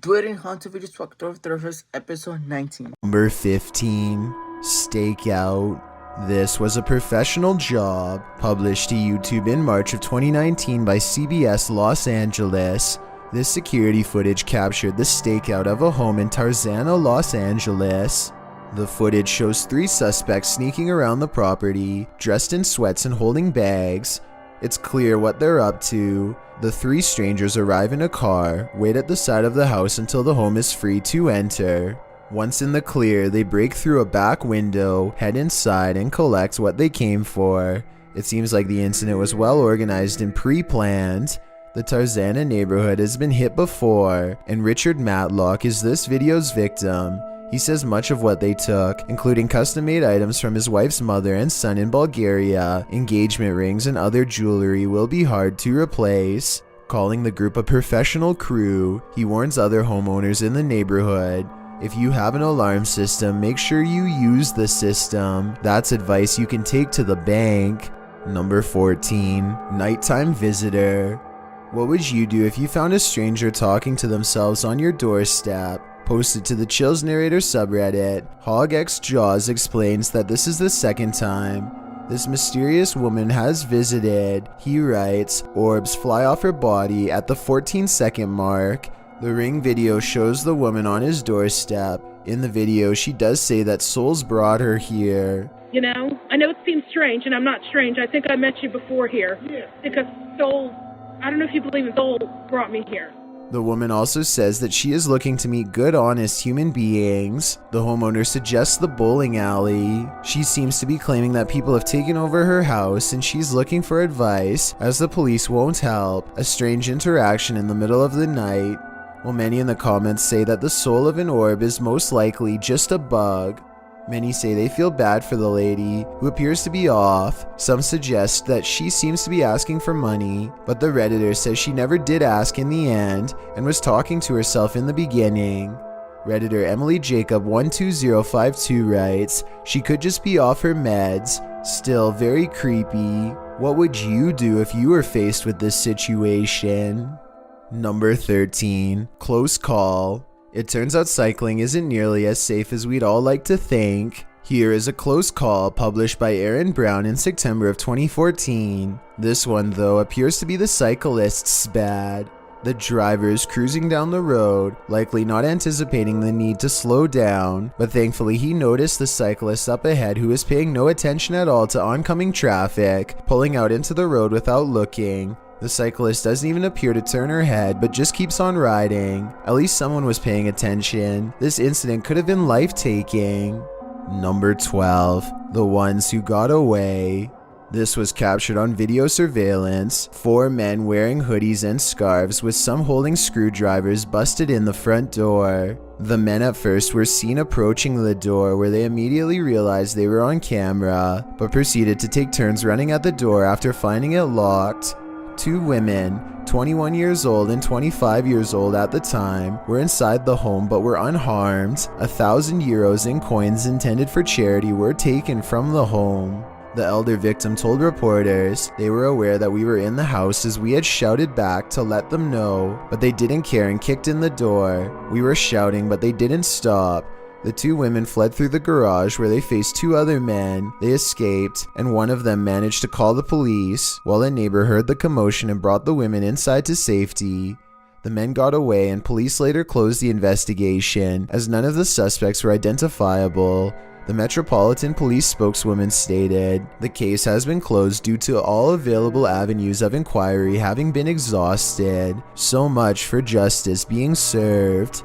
Dwayne Hunter Videos Factor Thrashers episode 19. Number 15, Stakeout. This was a professional job published to YouTube in March of 2019 by CBS Los Angeles. This security footage captured the stakeout of a home in Tarzana, Los Angeles. The footage shows three suspects sneaking around the property, dressed in sweats and holding bags. It's clear what they're up to. The three strangers arrive in a car, wait at the side of the house until the home is free to enter. Once in the clear, they break through a back window, head inside, and collect what they came for. It seems like the incident was well organized and pre-planned. The Tarzana neighborhood has been hit before, and Richard Matlock is this video's victim. He says much of what they took, including custom-made items from his wife's mother and son in Bulgaria, engagement rings and other jewelry, will be hard to replace. Calling the group a professional crew, he warns other homeowners in the neighborhood. If you have an alarm system, make sure you use the system. That's advice you can take to the bank. Number 14, Nighttime Visitor. What would you do if you found a stranger talking to themselves on your doorstep? Posted to the Chills Narrator subreddit, HogXJaws explains that this is the second time this mysterious woman has visited. He writes, orbs fly off her body at the 14-second mark. The Ring video shows the woman on his doorstep. In the video, she does say that souls brought her here. You know, I know it seems strange, and I'm not strange. I think I met you before here. Yeah. Because soul, I don't know if you believe in soul, brought me here. The woman also says that she is looking to meet good, honest human beings. The homeowner suggests the bowling alley. She seems to be claiming that people have taken over her house and she's looking for advice, as the police won't help. A strange interaction in the middle of the night. While many in the comments say that the soul of an orb is most likely just a bug. Many say they feel bad for the lady, who appears to be off. Some suggest that she seems to be asking for money, but the Redditor says she never did ask in the end and was talking to herself in the beginning. Redditor Emily Jacob 12052 writes, she could just be off her meds. Still very creepy. What would you do if you were faced with this situation? Number 13, Close Call. It turns out cycling isn't nearly as safe as we'd all like to think. Here is a close call published by Aaron Brown in September of 2014. This one, though, appears to be the cyclist's bad. The driver is cruising down the road, likely not anticipating the need to slow down, but thankfully he noticed the cyclist up ahead who is paying no attention at all to oncoming traffic, pulling out into the road without looking. The cyclist doesn't even appear to turn her head, but just keeps on riding. At least someone was paying attention. This incident could have been life-taking. Number 12, The Ones Who Got Away. This was captured on video surveillance. 4 men wearing hoodies and scarves, with some holding screwdrivers, busted in the front door. The men at first were seen approaching the door, where they immediately realized they were on camera, but proceeded to take turns running at the door after finding it locked. 2 women, 21 years old and 25 years old at the time, were inside the home but were unharmed. €1,000 in coins intended for charity were taken from the home. The elder victim told reporters they were aware that we were in the house as we had shouted back to let them know, but they didn't care and kicked in the door. We were shouting but they didn't stop. The 2 women fled through the garage where they faced 2 other men. They escaped, and one of them managed to call the police, while a neighbor heard the commotion and brought the women inside to safety. The men got away, and police later closed the investigation, as none of the suspects were identifiable. The Metropolitan Police spokeswoman stated, the case has been closed due to all available avenues of inquiry having been exhausted. So much for justice being served.